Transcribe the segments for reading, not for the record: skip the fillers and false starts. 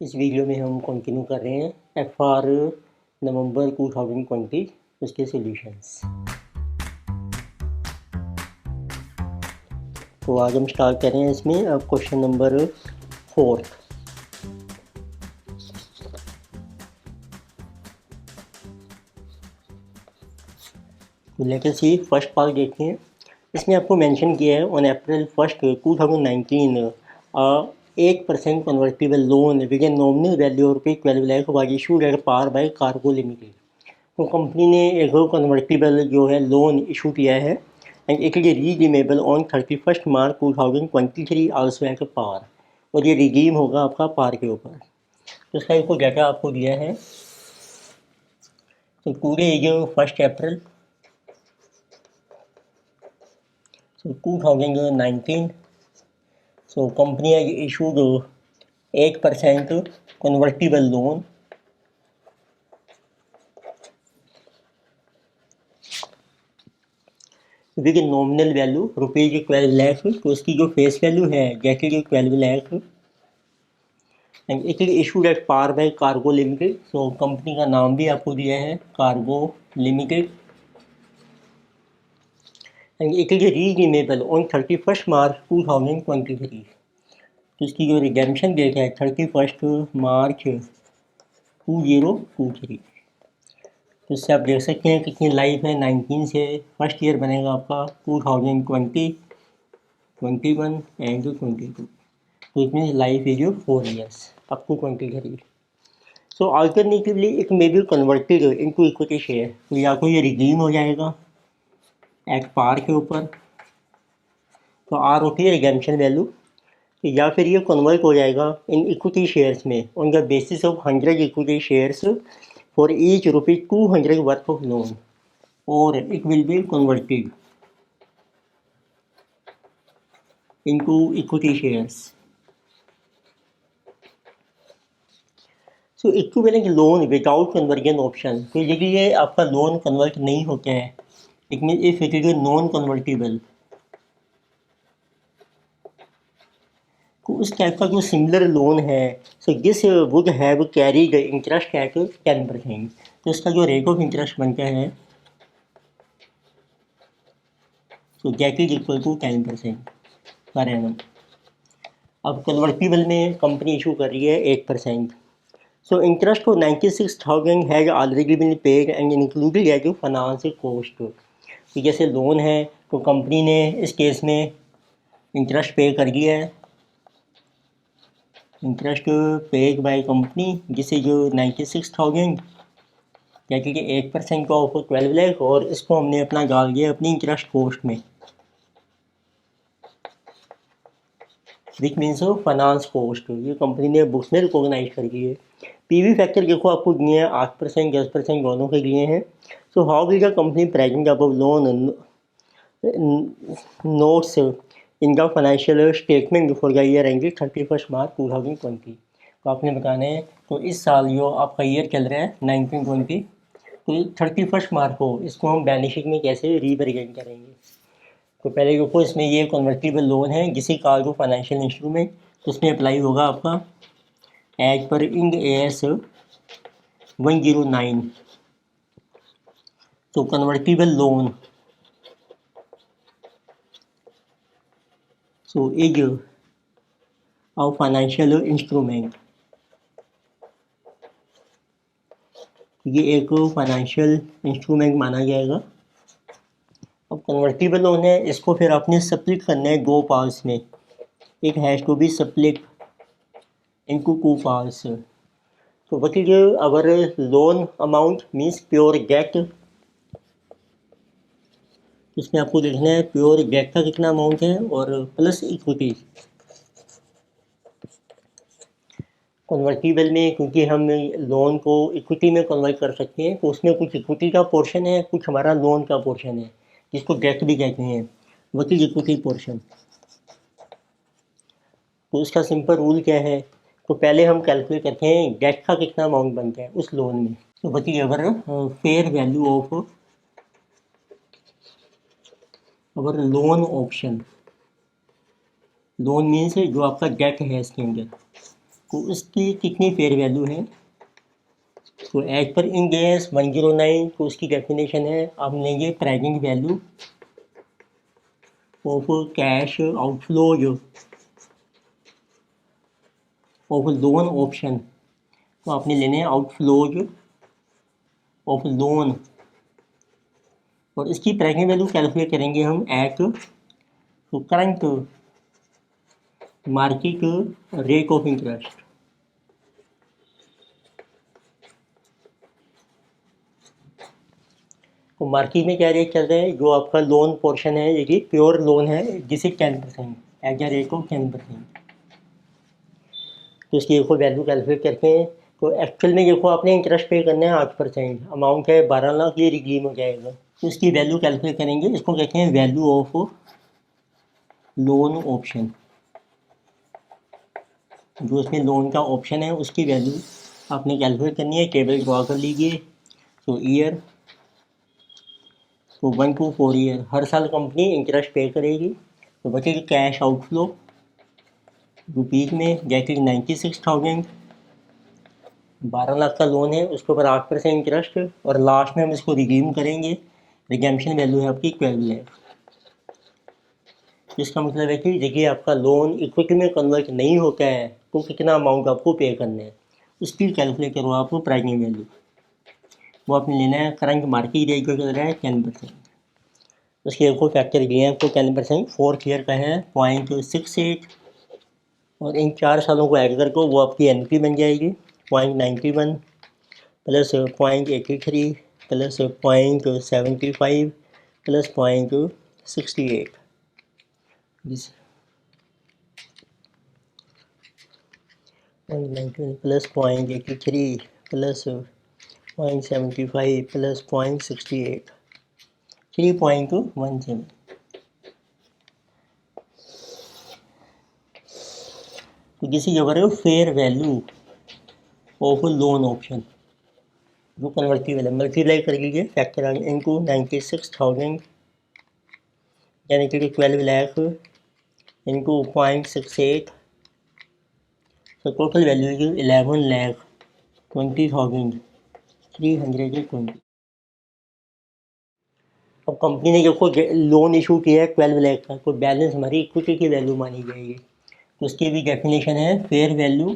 इस वीडियो में हम कंटिन्यू कर रहे हैं FR नवंबर 2020 उसके सॉल्यूशंस। तो आज हम स्टार्ट कर रहे हैं इसमें अब क्वेश्चन नंबर 4। लेकर सी फर्स्ट पार्ट देखते हैं। इसमें आपको मेंशन किया है on April 1st 2019 8% convertible loan with a nominal value of ₹12 lakh was issued at par by Cargo Limited. तो कंपनी ने एक कन्वर्टिबल जो है लोन इशू किया है and it is redeemable on 31 March 2023 also at par, और ये रिडीम होगा आपका पार के ऊपर। तो इसका एक डाटा आपको दिया है। तो today is 1 April 2019. So company has issued 8% convertible loan with nominal value ₹12 lakh. तो इसकी जो फेस वैल्यू है that is 12 lakh and it is issued at par by Cargo limited. So company का नाम भी आपको दिया है Cargo limited and it is redeemable on 31 March 2023। तो इसकी जो रिडेम्पशन डेट है 31 मार्च 2023। तो इससे आप देख सकते हैं कितनी लाइफ है। 19 से फर्स्ट ईयर बनेगा आपका 2020, 21 एंड 22। तो it means life is 4 years up to 23। So alternatively it may be converted into equity share. तो या तो ये रिडीम हो जाएगा एट पार के ऊपर, तो आर होती है रिडेम्पशन वैल्यू, या फिर ये कन्वर्ट हो जाएगा इन इक्विटी शेयर्स में on the basis of 100 equity shares for each ₹200 worth of loan, और it will be converted into equity shares. So equivalent loan without conversion option. तो यदि ये आपका लोन कन्वर्ट नहीं होता है, it mean if it is non convertible, तो उस टाइप का जो सिमिलर लोन है, so this would have carried interest at 10%। तो इसका जो रेट ऑफ इंटरेस्ट बनता है तो that is equal to 10% per annum. अब कन्वर्टिबल में कंपनी इशू कर रही है 8%। So interest for 96,000 has already been paid and included as a finance cost. तो जैसे लोन है तो कंपनी ने इस केस में इंटरेस्ट पे कर दिया है। Interest paid by company this is 96,000 that is 8% का ऑफ 12 लाख, और इसको हमने अपना डाल दिया अपनी इंटरेस्ट कॉस्ट में, विच मीन्स फाइनेंस कॉस्ट। ये कंपनी ने बुक्स में रिकॉग्नाइज कर दी है। पीवी फैक्टर देखो आपको दिए हैं 8%, 10% दोनों के लिए हैं। So how will the company present above loan notes in the financial statement for the year ended 31 मार्च 2020। तो आपने बताना है तो इस साल जो आपका ईयर चल रहा है 1920, तो 31 मार्च को इसको हम बैलेंस शीट में कैसे रिप्रेजेंट करेंगे। तो पहले देखो इसमें ये कन्वर्टिबल लोन है किसी कार को फाइनेंशियल इंस्ट्रूमेंट, तो उसमें अप्लाई होगा आपका एज पर इंड AS 109। तो convertible loan so is a financial instrument, ये एक फाइनेंशियल इंस्ट्रूमेंट माना जाएगा। अब कन्वर्टिबल लोन है, इसको फिर आपने स्प्लिट करना है दो पार्ट्स में। It has to be split into two parts. तो what is our loan amount means pure debt. इसमें आपको देखना है प्योर डेट का कितना अमाउंट है और प्लस इक्विटी। कन्वर्टिबल में क्योंकि हम लोन को इक्विटी में कन्वर्ट कर सकते हैं, तो उसमें कुछ इक्विटी का पोर्शन है, कुछ हमारा लोन का पोर्शन है, जिसको डेट भी कहते हैं। What is equity portion. तो इसका सिंपल रूल क्या है, तो पहले हम कैलकुलेट करते हैं डेट का कितना अमाउंट बनता है उस लोन में। तो what is our fair value of our loan option. Loan means जो आपका डेट है इसके अंदर, तो उसकी कितनी फेयर वैल्यू है। तो एज पर इंड एस 109 तो उसकी डेफिनेशन है आप लेंगे present value of cash outflows of loan option. तो आपने लेने हैं आउटफ्लोज ऑफ लोन और इसकी प्रेजेंट वैल्यू कैलकुलेट करेंगे हम एट तो current market rate of interest. तो मार्केट में क्या रेट चल रहा है, जो आपका लोन पोर्शन है ये प्योर लोन है जिसे 10% एज ए रेट ऑफ 10%। तो इसकी देखो वैल्यू कैलकुलेट करते हैं। तो एक्चुअल में देखो आपने इंटरेस्ट पे करना है 8%, अमाउंट है 12 लाख, ये रिडीम हो जाएगा। तो इसकी वैल्यू कैलकुलेट करेंगे, इसको कहते हैं वैल्यू ऑफ लोन ऑप्शन। जो इसमें लोन का ऑप्शन है उसकी वैल्यू आपने कैलकुलेट करनी है। टेबल ड्रॉ कर लीजिए। तो ईयर तो 1 to 4 ईयर हर साल कंपनी इंटरेस्ट पे करेगी। तो बचेगी कैश आउटफ्लो रुपीज़ में जैसे 96,000, 12 लाख का लोन है उसके ऊपर 8% इंटरेस्ट और लास्ट में हम इसको रिडीम करेंगे। रिडेम्पशन वैल्यू है आपकी 12 लाख। इसका मतलब है कि देखिए आपका लोन इक्विटी में कन्वर्ट नहीं होता है तो कितना अमाउंट आपको पे करना है, उसकी कैलकुलेट करो आपको प्राइसिंग वैल्यू। वो आपने लेना है करंट मार्केट रेट जो चल रहा है 10%। उसके देखो फैक्टर दिए हैं आपको 10%, 4th ईयर का है 0.68 और इन 4 सालों को ऐड करके वो आपकी एनपी बन जाएगी 0.91 plus 0.83 plus 0.75 plus 0.68 0.91 plus 0.83 plus 0.75 plus 0.68 3.17। तो किसी जगह fair value of loan option जो कन्वर्टिबल है मल्टीप्लाई कर लीजिए फैक्टर इनटू 96,000 यानी कि 12 लाख इनटू 0.68। तो टोटल वैल्यू है 11,20,320। अब कंपनी ने देखो लोन इशू किया है 12 लाख का, तो बैलेंस हमारी इक्विटी की वैल्यू मानी जाएगी। तो उसकी भी डेफिनेशन है fair value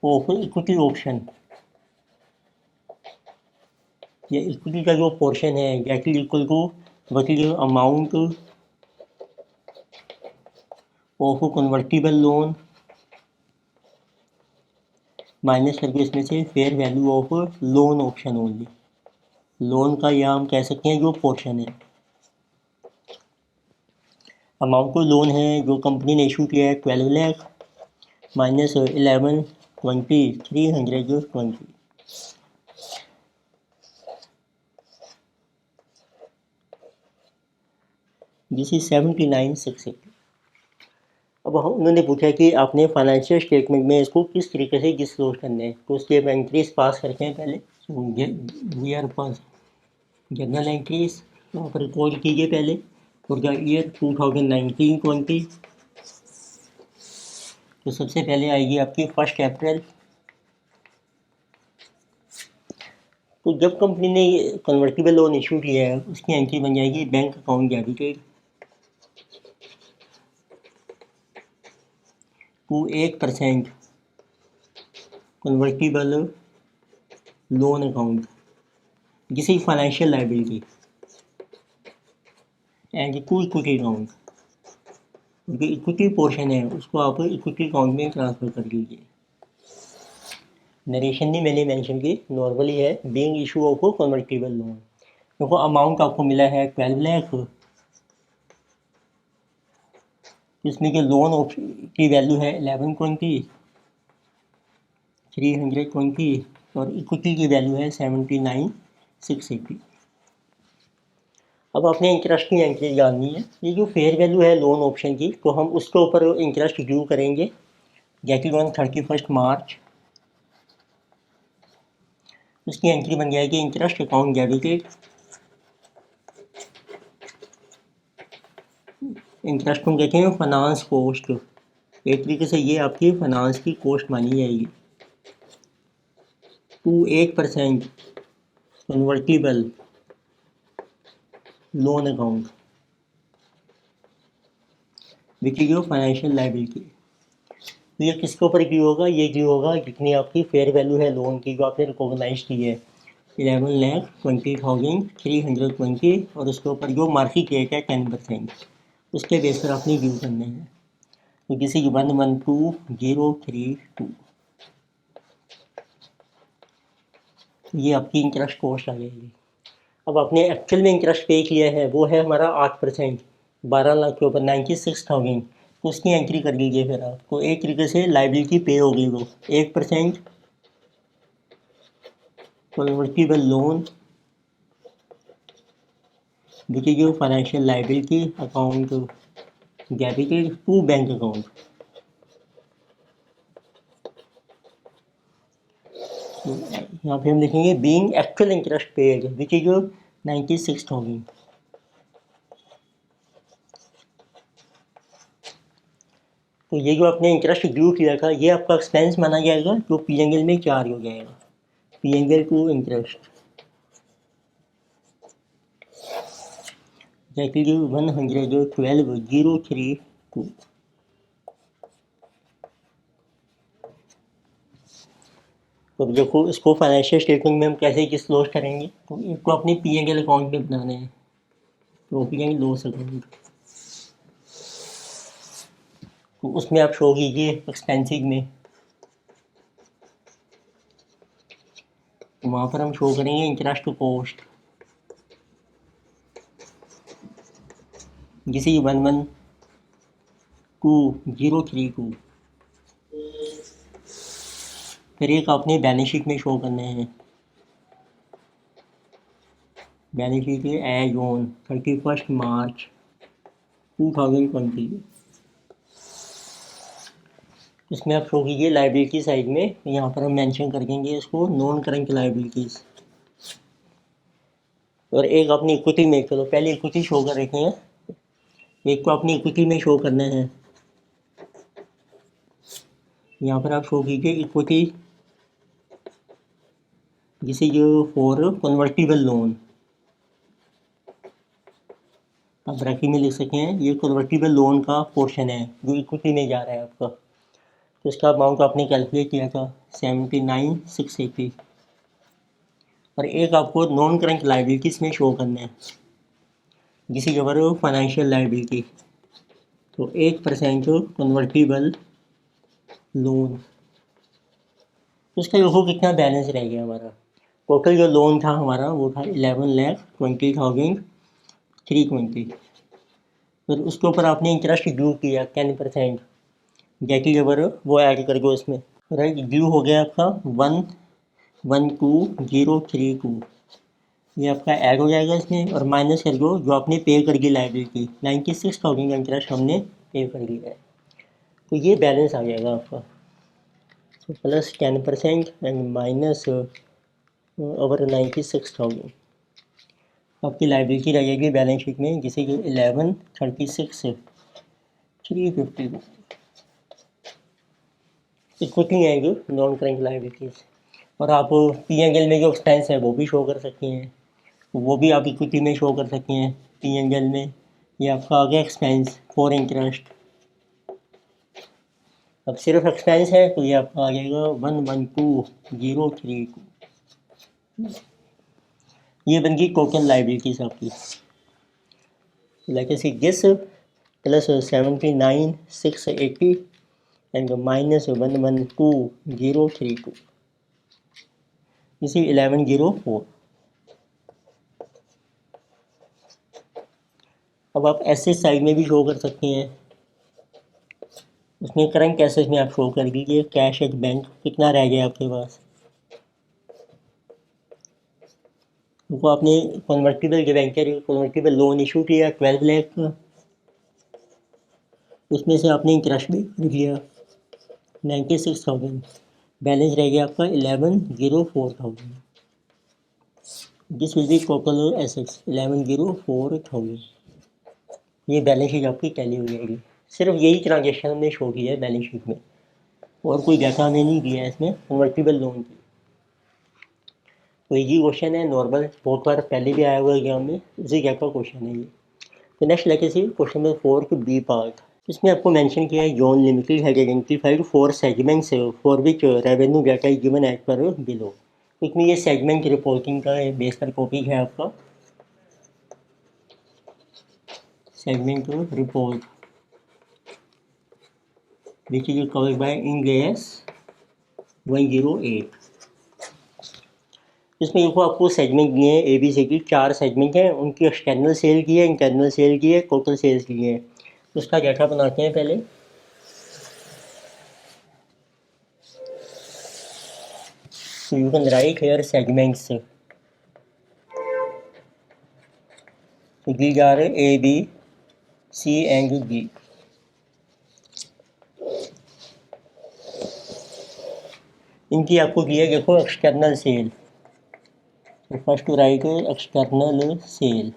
of equity option. ये इक्विटी का जो पोर्शन है एक्चुअली इक्वल टू वकील amount of convertible loan minus करके इसमें से fair value of loan option only. Loan का या हम कह सकते हैं जो पोर्शन है अमाउंट तो लोन है जो कंपनी ने इशू किया है 12 लाख माइनस 11,20,320। This is 79,680। अब उन्होंने पूछा कि आपने फाइनेंशियल स्टेटमेंट में इसको किस तरीके से डिस्क्लोज करना है। तो उसके एंट्रीज पास करते हैं पहले। We are pass general entries वहाँ पर रिकॉर्ड कीजिए पहले फॉर द ईयर 2019-20। तो सबसे पहले आएगी आपकी 1 अप्रैल। तो जब कंपनी ने कन्वर्टिबल लोन इशू किया है उसकी एंट्री बन जाएगी bank account debited to 8% convertible loan account जिसे financial liability and to equity account. जो इक्विटी पोर्शन है उसको आप इक्विटी अकाउंट में ट्रांसफ़र कर लीजिए। नरेशन नहीं मैंने मेंशन की, नॉर्मली है being issue of convertible loan. देखो अमाउंट आपको मिला है 12 लाख। इसमें के लोन की वैल्यू है 11,20,320 और इक्विटी की वैल्यू है 79,680। अब आपने इंटरेस्ट की एंट्री जाननी है। ये जो फेयर वैल्यू है लोन ऑप्शन की तो हम उसके ऊपर इंटरेस्ट ड्यू करेंगे जैसे ऑन 31 मार्च। उसकी एंट्री बन जाएगी इंटरेस्ट अकाउंट डेबिटेड। इंटरेस्ट को कहते हैं फाइनेंस कॉस्ट एक तरीके से ये आपकी फाइनेंस की कॉस्ट मानी जाएगी। To 8% convertible loan account which is your financial liability. तो ये किसके ऊपर ड्यू होगा? ये ड्यू होगा जितनी आपकी फेयर वैल्यू है लोन की जो आपने रिकॉग्नाइज की है 11,20,320 और उसके ऊपर जो मार्केट रेट है 10%, उसके बेस पर आपने ड्यू करने हैं। तो किसी 112,032 ये आपकी इंटरेस्ट कॉस्ट आ जाएगी। अब आपने एक्चुअल में इंटरेस्ट पे किया है वो है हमारा 8%, 12 लाख के ऊपर 96,000, तो उसकी एंट्री कर लीजिए फिर आप। तो एक तरीके से लाइबिलिटी पे होगी वो 8% convertible loan which is your financial liability account debited to bank account. यहाँ पे हम लिखेंगे being actual interest paid which is your 96,000। तो ये जो आपने इंटरेस्ट ड्यू किया था ये आपका एक्सपेंस माना जाएगा जो पीएनएल में चार्ज हो जाएगा। PNL to interest that is 112,032। तो देखो इसको फाइनेंशियल स्टेटमेंट में हम कैसे डिस्क्लोज करेंगे। तो इसको अपने पीएनएल अकाउंट में बनाना है। तो पीएनएल लॉस अकाउंट, तो उसमें आप शो कीजिए एक्सपेंसिव में, तो वहाँ पर हम शो करेंगे इंटरेस्ट कॉस्ट जिसे 112,032। फिर एक आपने बैलेंस शीट में शो करने हैं। बैलेंस शीट एज ऑन 31 मार्च 2020। इसमें आप शो कीजिए लाइबिलिटी साइड में, यहाँ पर हम मेंशन कर देंगे इसको नॉन करंट लाइबिलिटीज़। और एक अपनी इक्विटी में, चलो पहले इक्विटी शो कर रखे हैं, एक को अपनी इक्विटी में शो करना है। यहाँ पर आप शो कीजिए इक्विटी जिसे जो फॉर कन्वर्टिबल लोन, आप ब्रैकेट में लिख सकते हैं ये कन्वर्टिबल लोन का पोर्शन है जो इक्विटी में जा रहा है आपका। तो इसका अमाउंट आपने कैलकुलेट किया था 79,680। और एक आपको नॉन करंट लाइबिलिटीज़ में शो करना है जिसे कवर फाइनेंशियल लाइबिलिटी। तो 8% कन्वर्टिबल लोन, तो उसका देखो कितना बैलेंस रह गया हमारा। टोटल जो लोन था हमारा वो था 11,20,320। फिर उसके ऊपर आपने इंटरेस्ट ड्यू किया 10%, जैकी जबर वो ऐड कर दो इसमें। राइट, ड्यू हो गया आपका 112,032, ये आपका ऐड हो जाएगा इसमें, और माइनस कर दो जो आपने पे कर दी लाइबिलिटी 96,000 का इंटरेस्ट हमने पे कर दिया है, तो ये बैलेंस आ जाएगा आपका। तो प्लस 10% एंड माइनस ओवर 96,000 आपकी लाइबिलिटी रह जाएगी बैलेंस शीट में जिसे कि 11,36,350 इक्विटी आएगी नॉन करंट लाइबिलिटीज़। और आप पीएनएल में जो एक्सपेंस है वो भी शो कर सकती हैं, वो भी आप इक्विटी में शो कर सकते हैं पीएनएल में। ये आपका आ गया एक्सपेंस फॉर इंटरेस्ट। अब सिर्फ एक्सपेंस है तो ये आपका आ जाएगा 112,032। ये बन गई टोटल लाइबिलिटीज आपकी, like see this plus 79,680 and minus 112,032 इसी 1104। अब आप एसेट साइड में भी शो कर सकते हैं, उसमें करंट एसेट में आप शो कर दीजिए कैश एट बैंक कितना रह गया आपके पास। वो आपने convertible debenture convertible loan issue किया 12 लाख का, उसमें से आपने इंटरेस्ट भी लिया 96,000, बैलेंस रह गया आपका 11,04,000। This will be total assets 11,04,000। ये बैलेंस शीट आपकी टैली हो जाएगी। सिर्फ यही ट्रांजेक्शन हमने शो किया है बैलेंस शीट में, और कोई डाटा हमें नहीं दिया है इसमें कन्वर्टिबल लोन की। तो ये क्वेश्चन है नॉर्मल, बहुत बार पहले भी आया हुआ है एग्जाम में, उसी टाइप का क्वेश्चन है ये। तो नेक्स्ट लेके सी क्वेश्चन नंबर 4 के बी पार्ट। इसमें आपको मेंशन किया है John Limited has identified 4 segments for which revenue data is given as per below. इसमें ये सेगमेंट रिपोर्टिंग का बेस पर टॉपिक है आपका, segment report which is covered by Ind AS 108। इसमें देखो आपको सेगमेंट दिए हैं ABC की, 4 सेगमेंट हैं, उनकी एक्सटर्नल सेल की है, इंटरनल सेल की है, टोटल सेल्स की है। उसका डाटा बनाते हैं पहले। So you can write here segments. So these are A, B, C and D. इनकी आपको दिया है देखो एक्सटर्नल सेल। तो first to write external sale,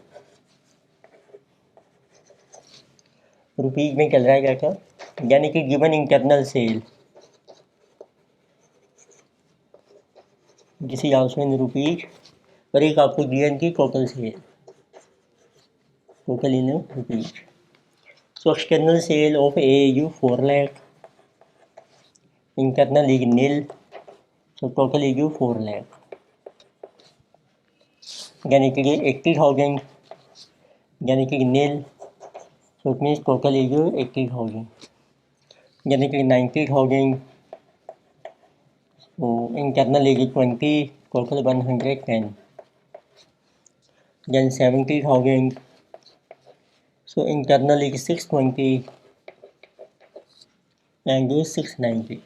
rupees में चल रहा है डाटा, यानी कि given internal sale this is also in rupees, और एक आपको दिया इनकी total sale, total in rupees. So external sale of AAU 4 lakh, internal is nil, so total is 4 lakh, यानी कि 80,000, यानी कि nil, so it means total is 80,000, यानी कि 90,000, तो internal is 20, total 110, then 70,000, so internal is 620 and 690।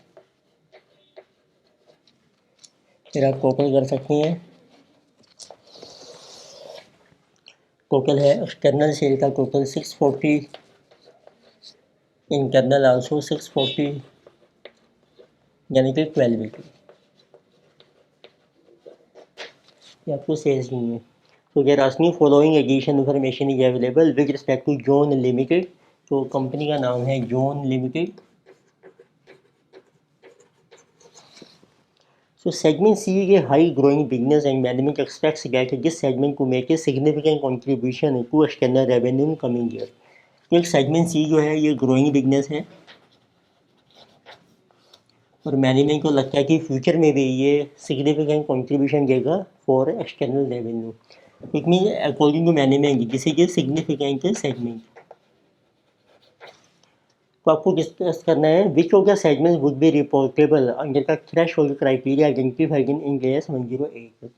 फिर आप टोटल कर सकते हैं, टोटल है एक्सटर्नल सेल का टोटल 640, इंटरनल आल्सो 640, यानी कि 1280। ये आपको सेल्स नहीं है। तो देयर आर नी following addition information is available with respect to John Limited. तो कंपनी का नाम है John Limited. So segment C is a high growing business and management expects that this segment to make a significant contribution to external revenue in coming year। तो एक segment C जो है ये growing business है, और management को लगता है कि फ्यूचर में भी ये सिग्निफिकेंट कंट्रीब्यूशन देगा for external revenue. It mean according to management this is a significant segment. तो आपको डिस्कस करना है which of the segments would be reportable under the threshold criteria identified in Ind AS 108।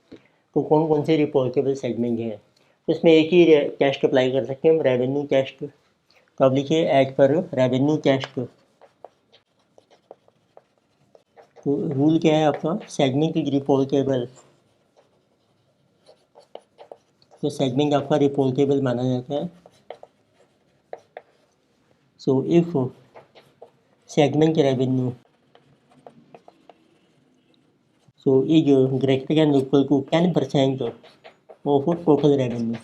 तो कौन कौन से reportable segment हैं, तो इसमें एक ही टेस्ट अप्लाई कर सकते हैं हम, रेवेन्यू टेस्ट। तो आप लिखिए एज पर रेवेन्यू टेस्ट। तो रूल क्या है आपका, सेगमेंट इज रिपोर्टेबल, तो सेगमेंट आपका रिपोर्टेबल माना जाता है। So if segment revenue so is greater than equal to 10% of total revenue.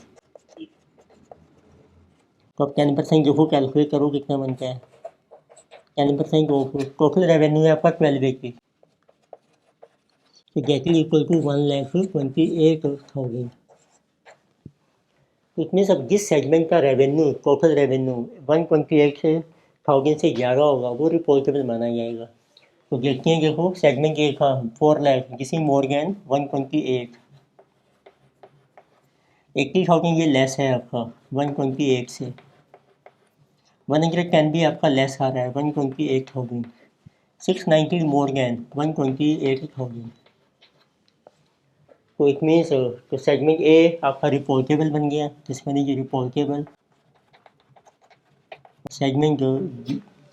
तो आप 10% देखो कैलकुलेट करो कितना बनता है, 10% ऑफ टोटल रेवेन्यू है आपका 1280, तो गेट इज इक्वल टू 1,28,000। तो इसमें सब जिस सेगमेंट का रेवेन्यू टोटल रेवेन्यू 128,000 से ज़्यादा होगा वो रिपोर्टेबल माना जाएगा। तो देखते हैं, देखो सेगमेंट ए का 4 लाख, किसी मोर देन 128, 80,000 ये लेस है आपका 128 से, 110 भी आपका लेस आ रहा है 128,000, 690 मोर देन 128,000। तो इट मीन्स तो सेगमेंट ए आपका रिपोर्टेबल बन गया, जिसमें ये रिपोर्टेबल, सेगमेंट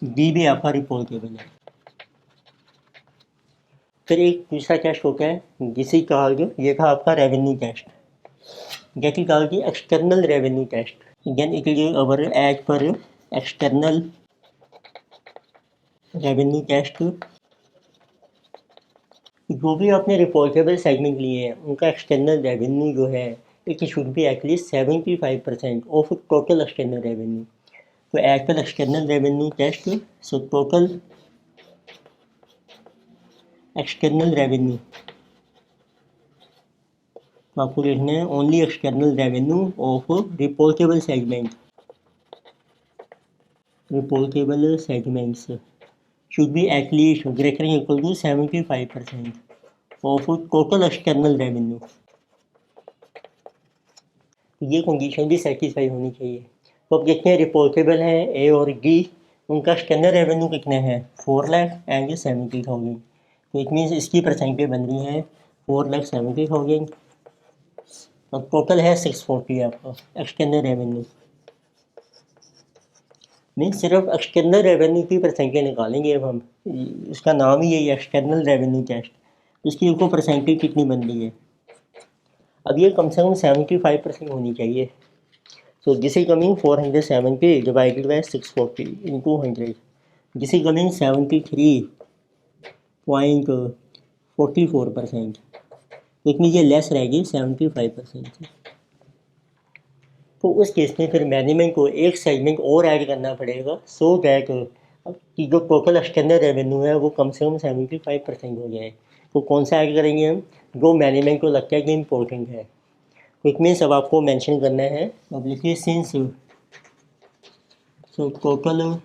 बी भी आपका रिपोर्टेबल है। फिर एक दूसरा टेस्ट होता है जिसे कहा गया, ये था आपका रेवेन्यू टेस्ट, जैसे कहा गया external revenue test. Then it is our as per external revenue test. जो भी आपने रिपोर्टेबल सेगमेंट लिए हैं उनका एक्सटर्नल रेवेन्यू जो है it should be at least 75% of total external revenue. तो as per external revenue test, so total external revenue, तो आपको लिखना है only external revenue of reportable segments should be at least greater than equal to 75% of total external revenue। ये condition भी satisfy होनी चाहिए। तो अब देखते हैं रिपोर्टेबल है ए और डी, उनका एक्सटर्नल रेवेन्यू कितना है 4,00,000 एंड 70,000। तो इट मीन्स इसकी परसेंटेज बन रही है 4,70,000 और टोटल है 640 आपका एक्सटर्नल रेवेन्यू। नहीं, सिर्फ एक्सटर्नल रेवेन्यू की परसेंटेज निकालेंगे अब हम, इसका नाम ही यही है एक्सटर्नल रेवेन्यू टेस्ट। इसकी इनको परसेंटेज कितनी बन रही है, अब ये कम से कम 75% होनी चाहिए। So this is coming 470 divided by 640 into 100, this is coming 73.44%। इतनी ये लेस रहेगी 75% से। तो उस केस में फिर मैनेजमेंट को एक सेगमेंट और ऐड करना पड़ेगा सो दैट कि जो टोटल एक्सटर्नल रेवेन्यू है वो कम से कम 75% हो जाए। तो कौन सा ऐड करेंगे हम, जो मैनेजमेंट को लगता है कि इम्पोर्टेंट है। तो इट मीन्स अब आपको मेंशन करना है, अब लिखिए since so total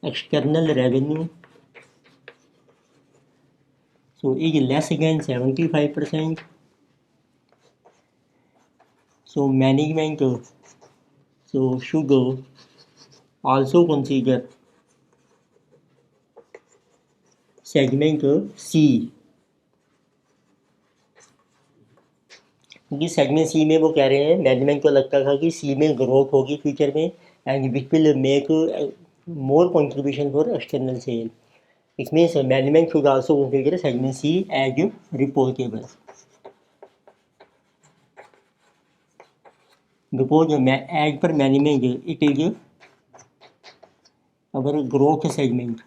external revenue so is less than 75%, so management should also consider segment C, क्योंकि सेगमेंट सी में वो कह रहे हैं मैनेजमेंट को लगता था कि सी में ग्रोथ होगी फ्यूचर में and which will make more contribution for external sale. It means management should also consider segment C as reportable because as per management it is our growth segment.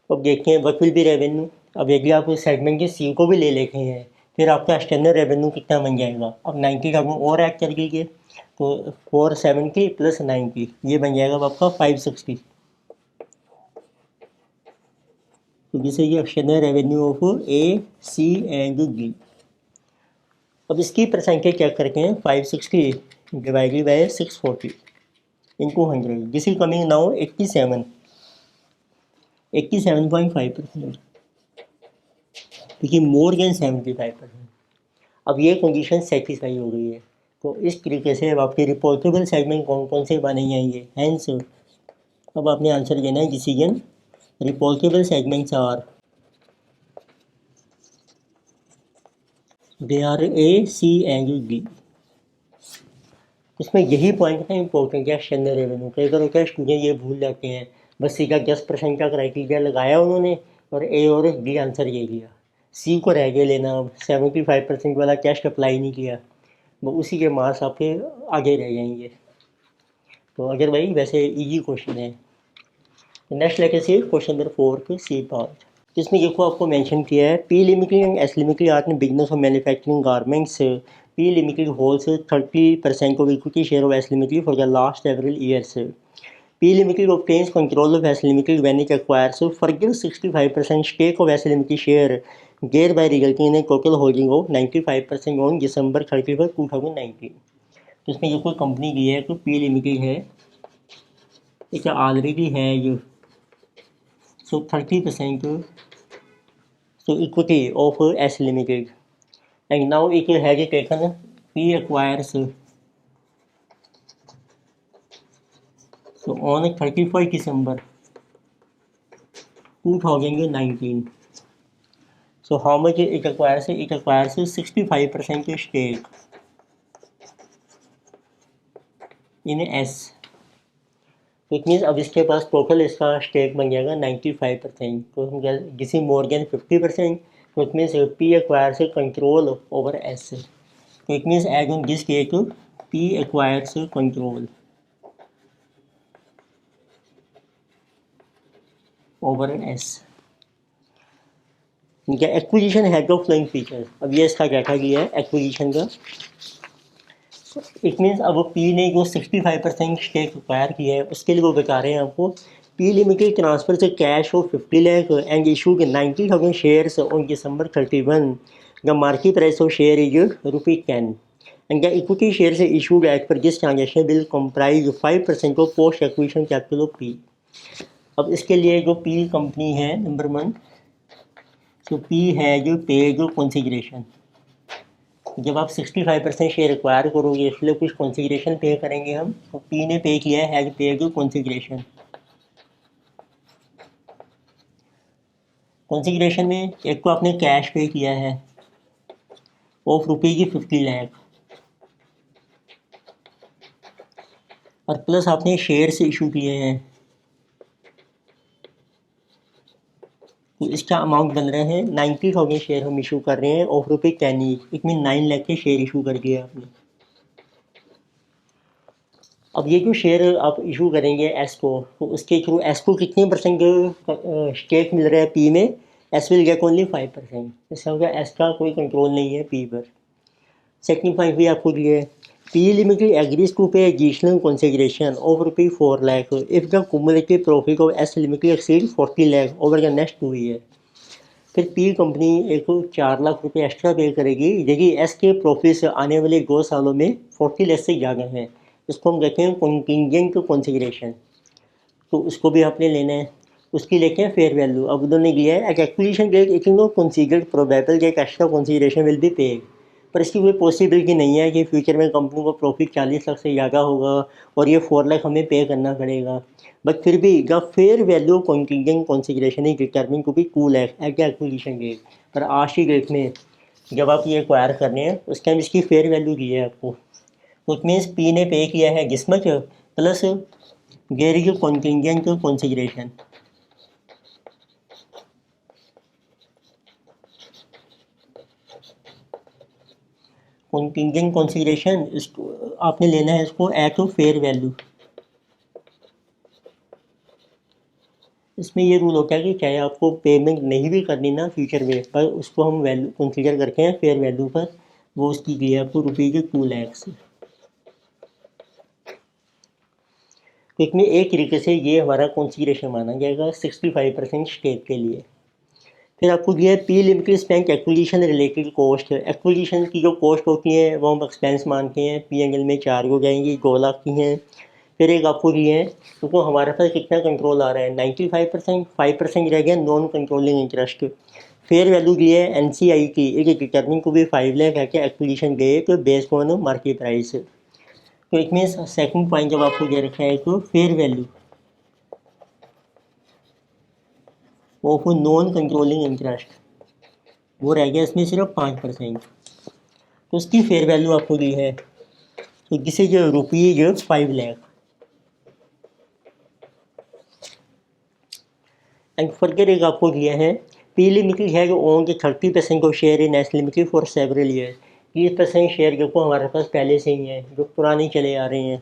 अब देखते हैं व्हाट विल बी रेवेन्यू। अब यदि आप उस segment के सी को भी ले लेते हैं फिर आपका एक्सटर्नल रेवेन्यू कितना बन जाएगा। अब 90 का और ऐड कर लीजिए तो 470 प्लस 90 ये बन जाएगा आपका 560। तो this is external revenue of A C and D. अब इसकी परसेंटेज चेक करते हैं 560 divided by 640 into 100, this is coming now 87.5%, क्योंकि मोर देन 75%। अब ये कंडीशन सेटिस्फाई हो गई है। तो इस तरीके से अब आपके रिपोर्टेबल सेगमेंट कौन कौन से बने जाएंगे। हैंस अब आपने आंसर देना है decision reportable segments are they are A C and D. इसमें यही पॉइंट है इंपॉर्टेंट है एक्सटर्नल रेवेन्यू। कई बार होता है स्टूडेंट ये भूल जाते हैं, बस सीधा 10% का क्राइटेरिया लगाया उन्होंने और ए और डी आंसर ये लिया, सी को रह गया लेना। 75% वाला टेस्ट अप्लाई नहीं किया, वो उसी के मार्क्स आपके आगे रह जाएंगे। तो अगर भाई वैसे इजी क्वेश्चन है। नेक्स्ट लेके सी क्वेश्चन नंबर 4 के सी पार्ट, जिसमें देखो आपको मेंशन किया है P Limited and S Limited are in business of manufacturing garments. P Limited holds 30% of equity share of S Limited for the last several years. P Limited obtains control of S Limited when it acquires further 65% stake of S Limited share, thereby resulting in a total holding of 95% on December 31, 2019। तो इसमें जो कोई company की है तो P Limited है, एक already है जो 30% equity of S Limited and now it has taken P acquires on 31st December 2019. So how much it acquires? It acquires 65% stake in S. It means अब इसके पास टोटल इसका स्टेक बन जाएगा 95%। तो हम किसी मोर देन 50%, तो it means P acquires control over S. तो it means as on this case P acquires control over S. ठीक है, acquisition had of following features. अब ये इसका क्या था कि है एक्विजिशन का। इट मीन्स अब पी ने जो 65% स्टेक एक्वायर किया है उसके लिए वो बता रहे हैं आपको पी लिमिटेड ट्रांसफर से cash of 50 lakh and issue के 90,000 shares on December 31 the market price of share is ₹10 and the equity shares issued as per this transaction will comprise 5% of post acquisition capital of P। अब इसके लिए जो P company है number 1, तो P है जो पे जो कॉन्सिग्रेशन, जब आप 65% शेयर एक्वायर करोगे इसलिए कुछ कॉन्सिग्रेशन पे करेंगे हम, तो पी ने पे किया है पे जो कॉन्सिग्रेशन। कॉन्सिग्रेशन में एक तो आपने कैश पे किया है ऑफ ₹50 लाख और प्लस आपने शेयर्स इशू किए हैं, तो इसका अमाउंट बन रहा है 90,000 शेयर हम इशू कर रहे हैं of ₹10 each, it mean 9 lakh के शेयर इशू कर दिए आपने। अब ये जो शेयर आप इशू करेंगे एस को, तो उसके थ्रू एस को कितने परसेंट स्टेक मिल रहा है पी में, एस विल गेट ओनली 5%। इसका होगा एस का कोई कंट्रोल नहीं है पी पर। सेकंड पॉइंट भी आपको दिए पी लिमिटेड एग्रीज टू पे additional consideration of ₹4 lakh if the cumulative profit of S limited exceed 40 lakh over the next 2 year. फिर पी कंपनी एक 4 लाख रुपये एक्स्ट्रा पे करेगी यदि एस के प्रॉफिट्स आने वाले 2 सालों में 40 लाख से ज़्यादा हैं। इसको हम कहते हैं कंटिंजेंट कंसिडरेशन, तो उसको भी आपने लेना है। उसकी लेके हैं फेयर वैल्यू। अब उन्होंने दिया है at acquisition date it is not considered probable कि extra consideration will be paid, पर इसकी कोई पॉसिबिलिटी नहीं है कि फ्यूचर में कंपनी को प्रॉफिट 40 लाख से ज़्यादा होगा और ये 4 लाख हमें पे करना पड़ेगा। बट फिर भी the fair value contingent consideration is determine to be 2 lakh at the acquisition date. पर आज की डेट में जब आप ये एक्वायर कर रहे हैं उस टाइम इसकी फेयर वैल्यू दी है आपको, तो इट मीन्स पी ने पे किया है जिस much plus there is contingent consideration. Contingent consideration इसको आपने लेना है इसको एट फेयर वैल्यू। इसमें ये रूल होता है कि चाहे आपको पेमेंट नहीं भी करनी ना फ्यूचर में, पर उसको हम वैल्यू कंसीडर करते हैं फेयर वैल्यू पर। वो उसकी दी है आपको ₹2 लाख से। तो इसमें एक तरीके से ये हमारा कंसीडरेशन माना जाएगा 65% स्टेक के लिए। फिर आपको दिया है P limited spent acquisition related cost. Acquisition की जो कॉस्ट होती है वो हम एक्सपेंस मानते हैं, पी एंगल में 4 हो जाएंगी, 2 लाख की हैं। फिर एक आपको दिए हैं तो हमारे पास कितना कंट्रोल आ रहा है 95%, 5% रह गया non controlling interest. Fair value दी है NCI की एक डिटर्मिन को भी 5 लाख है कि acquisition date based on market price. तो इट मीन्स सेकंड पॉइंट जब आपको दे रखा है तो fair value of non controlling interest, वो रह गया इसमें सिर्फ 5%। तो उसकी फेयर वैल्यू आपको दी है तो जिसे जो ₹5 लाख। एंड फर्दर एक आपको दिया है पी लिमिटेड है जो ओन के 30% of share in S limited for several year. 30% share जो हमारे पास पहले से ही है जो पुराने चले आ रहे हैं।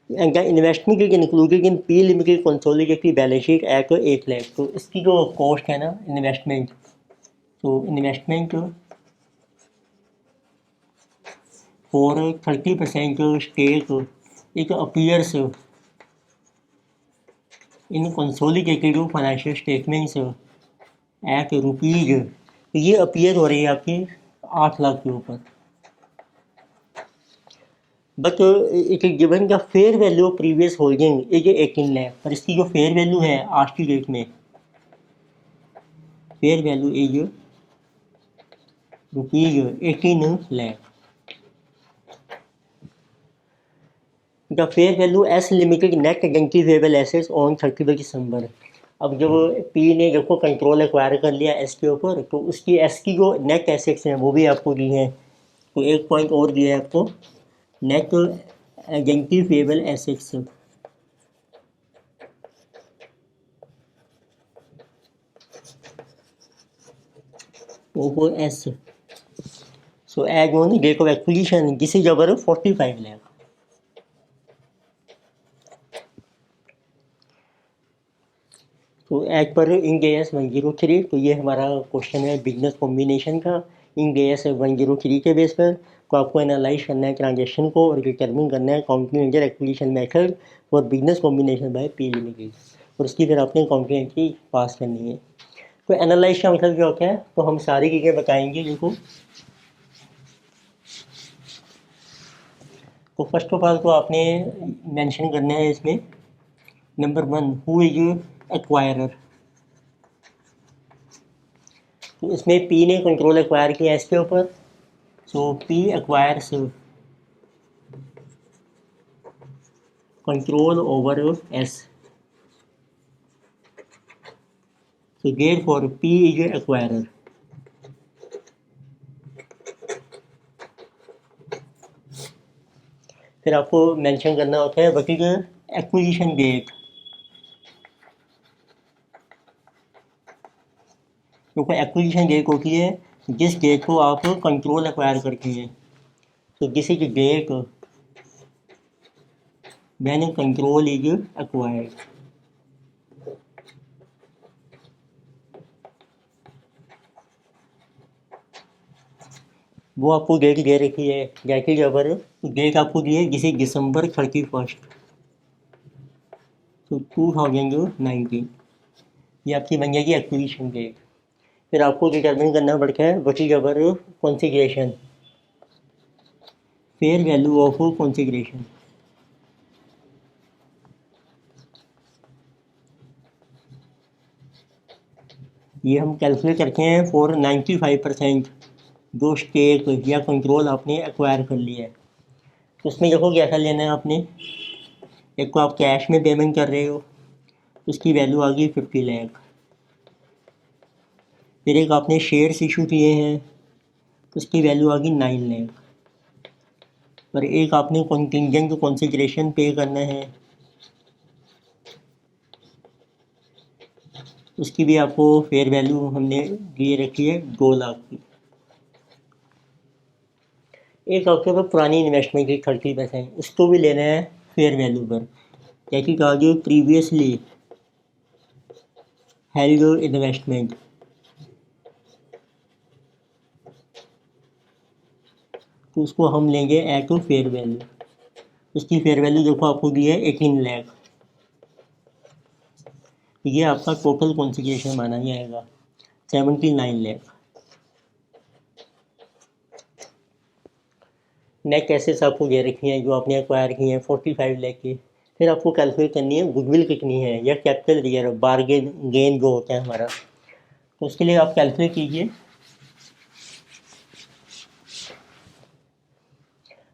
And the investment is included in P limited consolidated balance sheet at 8 lakh. तो इसकी जो कॉस्ट है ना इन्वेस्टमेंट, तो इन्वेस्टमेंट फॉर 30% स्टेक एक appears in consolidated financial statements at rupees, ये अपीयर हो रही है आपकी 8 लाख के ऊपर। But it is given the fair value of previous holding is 18 lakh, पर इसकी जो फेयर वैल्यू है आज की डेट में fair value is ₹18 lakh. The fair value S limited net identifiable assets on 31 दिसंबर। अब जब पी ने जब को कंट्रोल एक्वायर कर लिया एस के ऊपर, तो उसकी एस की जो नेट एसेट्स हैं वो भी आपको दी हैं। तो एक पॉइंट और दिया है आपको नेट आइडेंटिफाइबल एसेट्स ओहो एस, so as on date of acquisition this is our 45 lakh. तो एज पर इंड AS 103, तो ये हमारा क्वेश्चन है बिजनेस कॉम्बिनेशन का इंड AS 103 के बेस पर। तो आपको एनालाइज करना है ट्रांजेक्शन को और डिटरमिन करना है कॉम्प्लीमेंट्री एक्विजिशन मेथड और business combination by P limited, और उसकी फिर आपने कॉम्प्लीमेंट्री पास करनी है। तो एनालाइज का मतलब क्या होता है, तो हम सारी चीज़ें बताएंगे इनको। तो फर्स्ट ऑफ ऑल तो आपने मेंशन करना है इसमें नंबर 1 हु इज एक्वायरर। तो इसमें पी ने कंट्रोल एक्वायर किया इसके ऊपर, so P acquires control over S, so therefore P is a acquirer। फिर आपको मेंशन करना होता है व्हाट इज एक्विजिशन डेट। क्योंकि एक्विजिशन डेट होती है जिस डेट को आप कंट्रोल एक्वायर करते हैं, तो this is date when control is acquired. वो आपको डेट दे रखी है, जैसे जबर डेट आपको दी है जिसे दिसंबर 31, तो 2019, ये आपकी बन जाएगी एक्विजिशन डेट। फिर आपको डिटरमिन करना पड़ता है what is our consideration, fair value of consideration. ये हम कैलकुलेट करते हैं फॉर 95% जो स्टेक या कंट्रोल आपने एक्वायर कर लिया है। तो उसमें देखो कैसा लेना है आपने, एक को आप कैश में पेमेंट कर रहे हो, उसकी वैल्यू आ गई 50 लाख। फिर एक आपने शेयर्स इशू किए हैं, उसकी वैल्यू आ गई 9 लाख। और एक आपने कंटिंजेंट कंसिडरेशन पे करना है, उसकी भी आपको फेयर वैल्यू हमने दिए रखी है 2 लाख की। एक आपके पास पुरानी इन्वेस्टमेंट की 30%, उसको भी लेना है फेयर वैल्यू पर, जैसे कहा जो प्रीवियसली हेल्ड इन्वेस्टमेंट, तो उसको हम लेंगे एट टू फेयर वैल्यू। उसकी फेयर वैल्यू देखो आपको दी है 18 लाख। तो ये आपका टोटल कॉन्सिडरेशन माना जाएगा 79 लाख। नेट एसेट्स आपको दे रखी हैं जो आपने एक्वायर की हैं 45 लाख की। फिर आपको कैलकुलेट करनी है गुडविल कितनी है या कैपिटल रिजर्व बारगेन गेन जो होता है हमारा, तो उसके लिए आप कैलकुलेट कीजिए।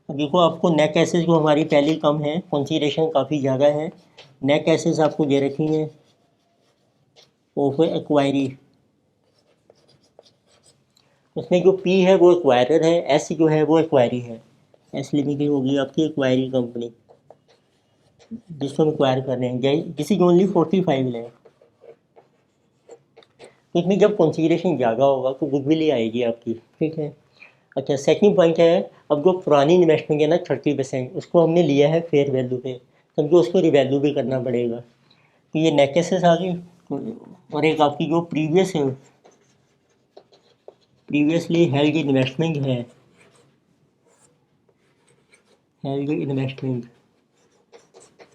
अब देखो आपको नेट एसेट्स जो हमारी पहले कम है, कॉन्सिडरेशन काफ़ी ज़्यादा है। नेट एसेट्स आपको दे रखी हैं ऑफ एक्वायरी, उसमें जो पी है वो एक्वायरर है, एस जो है वो एक्वायरी है। एस लिमिटेड होगी आपकी एक्वायरी कंपनी जिसको हम एक्वायर कर रहे हैं, दिस इज ओनली 45 लाख। तो इसमें जब कॉन्सिडरेशन ज़्यादा होगा तो गुडविल ही आएगी आपकी, ठीक है। अच्छा सेकंड पॉइंट है, अब जो पुरानी इन्वेस्टमेंट है ना 30%, उसको हमने लिया है फेयर वैल्यू पे, समझो उसको रिवैल्यू भी करना पड़ेगा। तो ये नेट एसेट्स आ गई। और एक आपकी जो प्रीवियसली हेल्ड इन्वेस्टमेंट है, हेल्ड इन्वेस्टमेंट,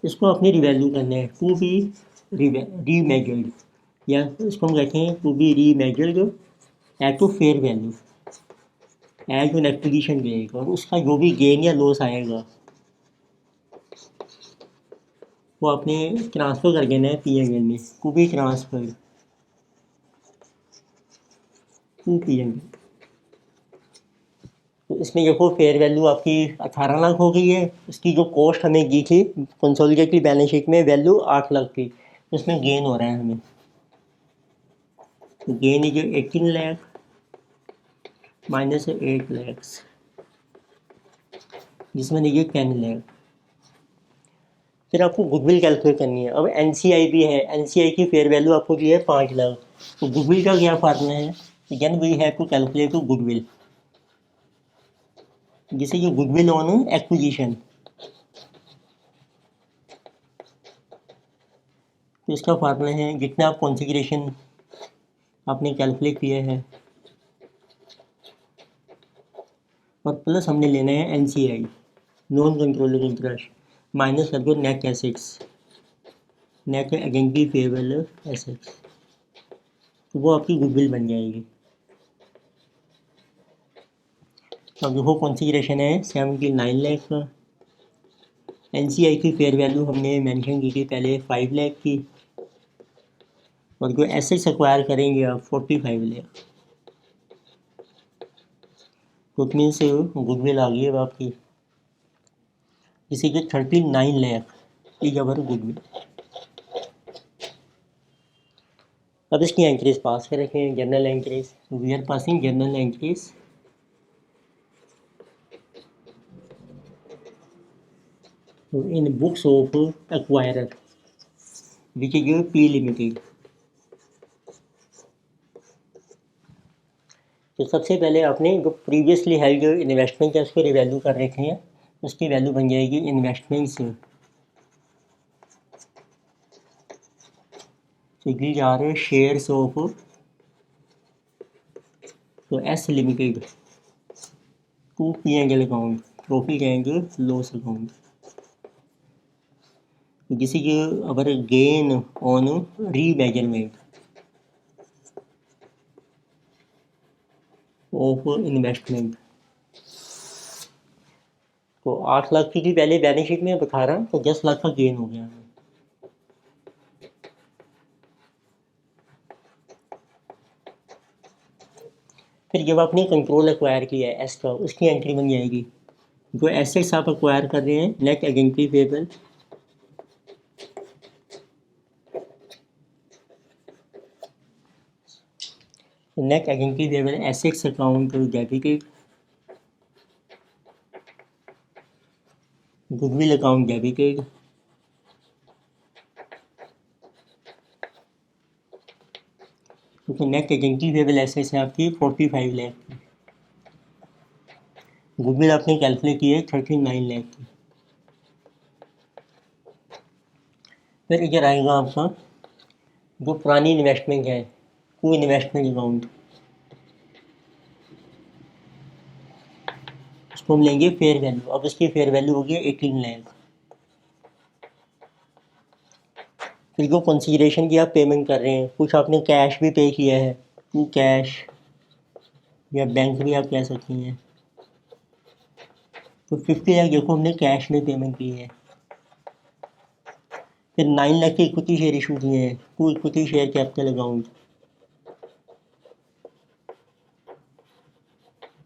इसको अपनी रिवैल्यू करना है टू बी रीमेजर्ड, या इसको हम कहते हैं to be remeasured at to fair value as an acquisition रहेगा, और उसका जो भी गेन या लॉस आएगा वो आपने ट्रांसफ़र कर देना है पी&एल में, to be transfer to P&L. तो इसमें देखो फेयर वैल्यू आपकी 18 लाख हो गई है, उसकी जो कॉस्ट हमें दी थी कंसोलिडेटेड बैलेंस शीट में वैल्यू 8 लाख थी, उसमें गेन हो रहा है हमें, तो gain is 18 lakh minus 8 lakh, जिसमें देखिए 10 लाख। फिर आपको गुडविल कैलकुलेट करनी है। अब एनसीआई भी है, एनसीआई की फेयर वैल्यू आपको दी है 5 लाख। तो गुडविल का क्या फार्मूला है, again we have to calculate to goodwill, जिसे ये गुडविल ऑन एक्विजिशन, तो इसका फार्मूला है जितना आप कॉन्सिडरेशन आपने कैलकुलेट किया है और प्लस हमने लेना है NCI, non controlling interest, minus कर दो net assets, net identifiable assets, तो वो आपकी गुडविल बन जाएगी। तो अब देखो कॉन्सिडरेशन है 79 लाख का। NCI की फेयर वैल्यू हमने मेंशन की थी पहले 5 लाख की, और जो एसेट्स एक्वायर करेंगे आप 45 लाख, तो इट मीन्स गुडविल आ गई है आपकी, इसी के 39 लाख इज अवर गुडविल। अब इसकी एंट्रीज पास कर रखे हैं, journal entries, we are passing journal entries. In books of acquirer which is P limited. तो सबसे पहले आपने जो प्रीवियसली हेल्ड जो इन्वेस्टमेंट है उसको रिवैल्यू कर रखे हैं, उसकी वैल्यू बन जाएगी इन्वेस्टमेंट्स, तो these are shares of तो S limited to P&L account, profit and loss account, this is our gain on remeasurement of investment. तो 8 लाख की पहले बैलेंस शीट में बता रहा हूँ, तो 10 लाख का गेन हो गया। फिर जब आपने कंट्रोल एक्वायर किया है एस का, उसकी एंट्री बन जाएगी, जो एसेट्स आप एक्वायर कर रहे हैं net identifiable, net identifiable assets account debited, goodwill account debited, क्योंकि नेट आइडेंटिफाइबल एसेट्स हैं आपकी 45 लाख की, गुडविल आपने कैलकुलेट की है 39 लाख की। फिर इधर आएगा आपका जो पुरानी इन्वेस्टमेंट है, वो इन्वेस्टमेंट अकाउंट, उसको हम लेंगे फेयर वैल्यू। अब इसकी फेयर वैल्यू होगी 18 लाख। फिर जो कंसीडरेशन की आप पेमेंट कर रहे हैं, कुछ आपने कैश भी पे किया है, टू कैश या बैंक भी आप कह सकती हैं, तो 50 लाख देखो हमने कैश में पेमेंट की है। फिर 9 लाख के इक्विटी शेयर इशू किए हैं, to equity share capital account,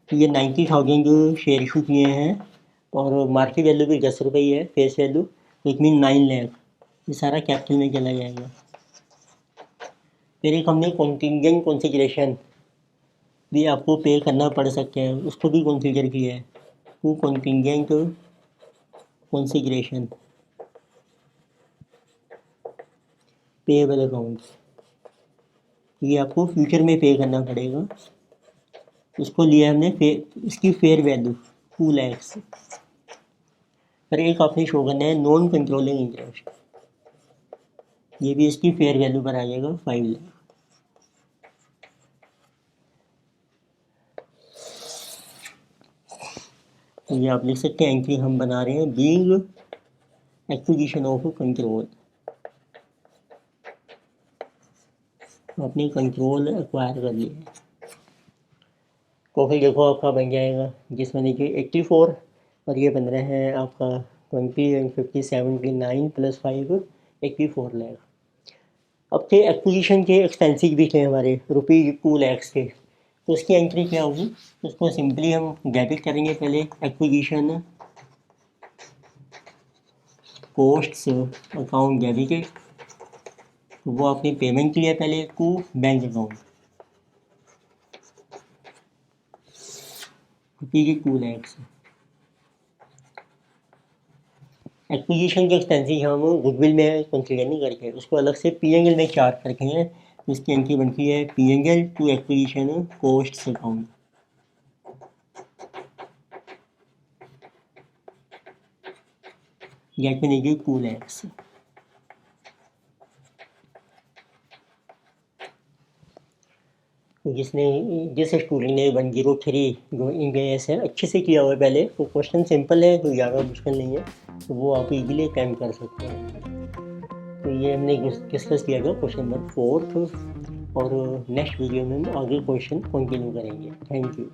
तो ये 90,000 जो शेयर इशू किए हैं, और मार्केट वैल्यू भी 10 रुपये है फेस वैल्यू, तो इट मीन 9 लाख, ये सारा कैपिटल में चला जाएगा। फिर एक हमने कॉन्टिंजेंट कॉन्सिडरेशन भी आपको पे करना पड़ सकता है, उसको भी कॉन्सिडर किया है, to contingent consideration payable account, ये आपको फ्यूचर में पे करना पड़ेगा। उसको लिया हमने इसकी फेयर वैल्यू 2 लाख। फिर एक आपने शो करना है नॉन कंट्रोलिंग इंटरेस्ट, ये भी इसकी फेयर वैल्यू पर आ जाएगा 5 लाख। तो ये आप लिख सकते हैं एंट्री हम बना रहे हैं बीइंग एक्विजिशन ऑफ कंट्रोल, अपनी कंट्रोल एक्वायर कर लिया। तो फिर देखो आपका बन जाएगा, जिसमें देखिए 84, और ये बन रहा है आपका 20 एंड 50 79 प्लस 5 84 लाख। अब थे एक्विजिशन के एक्सपेंसिस भी थे हमारे ₹2 लाख के, तो उसकी एंट्री क्या होगी, उसको सिंपली हम डेबिट करेंगे पहले एक्विजिशन कोस्ट्स अकाउंट डेबिटेड, तो वो आपने पेमेंट किया पहले to bank account, ₹2 lakh. Acquisition के एक्सपेंसिस हम गुडविल में कंसीडर नहीं करके, उसको अलग से P&L में चार्ज करके हैं, उसकी एंट्री बनती है P&L to acquisition costs account. गेट में लीजिए 2 लाख। तो जिस स्टूडेंट ने 103 जो इंग्लिश है अच्छे से किया हुआ है पहले, तो क्वेश्चन सिंपल है, कोई ज़्यादा मुश्किल नहीं है, तो वो आप इजीली अटैम्प्ट कर सकते हैं। तो ये हमने डिस्कस किया था क्वेश्चन नंबर 4, और नेक्स्ट वीडियो में हम आगे क्वेश्चन कंटिन्यू करेंगे। Thank you.